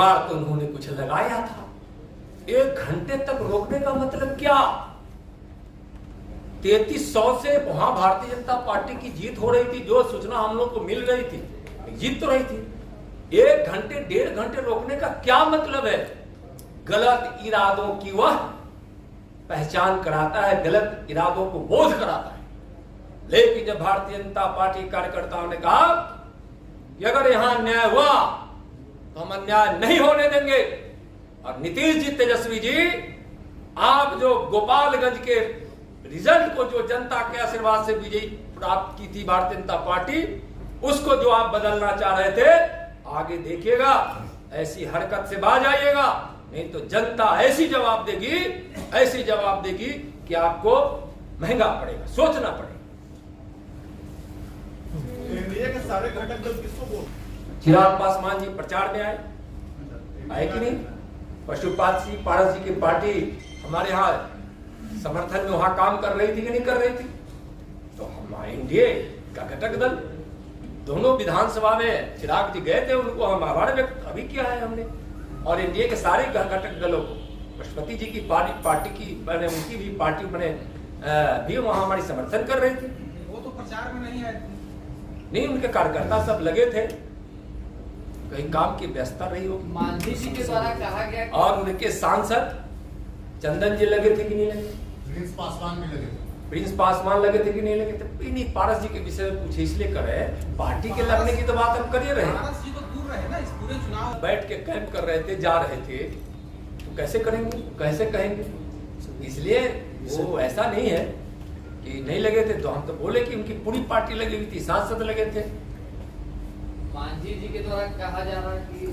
जुगाड़ तो उन्होंने कुछ लगाया था। 1 घंटे तक रोकने का मतलब क्या? 3300 से वहां भारतीय जनता पार्टी की जीत हो रही थी, जो सूचना हम लोग को मिल रही थी, जीत तो रही थी। 1 घंटे 1.5 घंटे रोकने का क्या मतलब है? गलत इरादों की वह पहचान कराता है, गलत इरादों को बोध कराता है। लेकिन जब भारतीय जनता पार्टी कार्यकर्ताओं ने कहा कि अगर यहां अन्याय हुआ तो हम अन्याय नहीं होने देंगे, और नीतीश जी, तेजस्वी जी, आप जो गोपालगंज के रिजल्ट को, जो जनता के आशीर्वाद से विजयी प्राप्त की थी भारतीय जनता पार्टी, उसको जो आप बदलना चाह रहे थे, आगे देखिएगा ऐसी हरकत से बाज आइएगा, नहीं तो जनता ऐसी जवाब देगी कि आपको महंगा पड़ेगा, सोचना पड़ेगा। एनडीए के सारे घटक दल किसको बोल? चिराग पासवान जी प्रचार में आए कि नहीं? पशुपात सिंह पारस जी की पार्टी हमारे यहाँ समर्थन में वहां काम कर रही थी कि नहीं कर रही थी? तो हम एनडीए का घटक दल दोनों विधानसभा में चिराग जी गए थे, उनको हम आभार व्यक्त अभी किया है हमने। और एनडीए के सारे घटक दलों को, पशुपति जी की पार्टी की मैंने, उनकी भी पार्टी मैंने भी वहां हमारी समर्थन कर रही थी। वो तो प्रचार में नहीं आए, नहीं, उनके कार्यकर्ता सब लगे थे, कहीं काम की व्यस्तता रही हो। मांझी जी के द्वारा कहा गया और उनके सांसद चंदन जी लगे थे कि नहीं लगे? प्रिंस पासवान भी लगे थे। प्रिंस पासवान लगे थे कि नहीं लगे थे? नहीं, पारस जी के विषय में पूछे इसलिए कर रहे हैं, पार्टी के लगने की तो बात हम कर ही रहे हैं। पारस जी तो दूर रहे ना इस पूरे चुनाव। बैठ के कैंप कर रहे थे, जा रहे थे, तो कैसे करेंगे, कैसे कहेंगे? इसलिए वो ऐसा नहीं है कि नहीं लगे थे, तो हम तो बोले कि उनकी पूरी पार्टी लगी हुई थी, सांसद लगे थे। मांझी जी के द्वारा कहा जा रहा है कि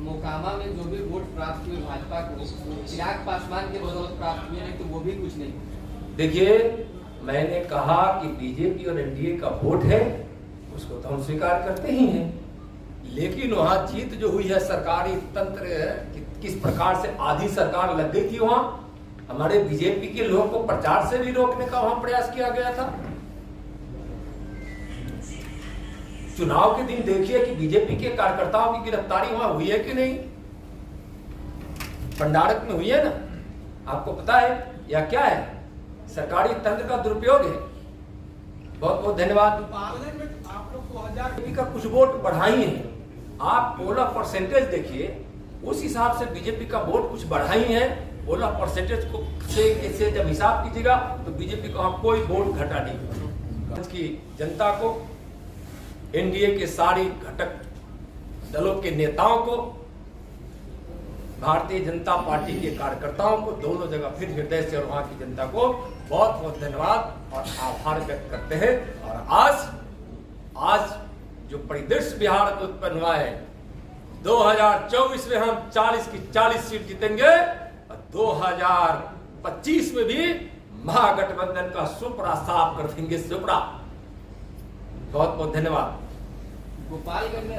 मोकामा में जो भी वोट प्राप्त हुए भाजपा को, चिराग पासवान के बदौलत प्राप्त हुए, नहीं तो वो भी कुछ नहीं। देखिए, मैंने कहा कि बीजेपी और एनडीए का वोट है, उसको तो हम स्वीकार करते ही हैं, लेकिन वहां जीत जो हुई है, सरकारी तंत्र किस प्रकार से आधी सरकार लग गई थी, वहां हमारे बीजेपी के लोगों को प्रचार से भी रोकने का वहां प्रयास किया गया था। चुनाव के दिन देखिए कि बीजेपी के कार्यकर्ताओं की गिरफ्तारी वहां हुई है कि नहीं? पंडारक में हुई है ना, आपको पता है या क्या है? सरकारी तंत्र का दुरुपयोग है। बहुत बहुत धन्यवाद। पार्लियामेंट में आप लोग 2000 का कुछ वोट बढ़ाई है, आप पोला परसेंटेज देखिए, उस हिसाब से बीजेपी का वोट कुछ बढ़ाई है। पोला परसेंटेज को से जब हिसाब कीजिएगा तो बीजेपी को हम कोई वोट घटा नहीं। की जनता को, एनडीए के सारी घटक दलों के नेताओं को, भारतीय जनता पार्टी के कार्यकर्ताओं को, दोनों जगह फिर हृदय से और वहां की जनता को बहुत बहुत धन्यवाद और आभार व्यक्त करते हैं। और आज जो परिदृश्य बिहार में उत्पन्न हुआ है, 2024 में हम 40 की 40 सीट जीतेंगे और 2025 में भी महागठबंधन का सुपड़ा साफ कर देंगे, सुपड़ा। बहुत बहुत धन्यवाद। गोपालगंज में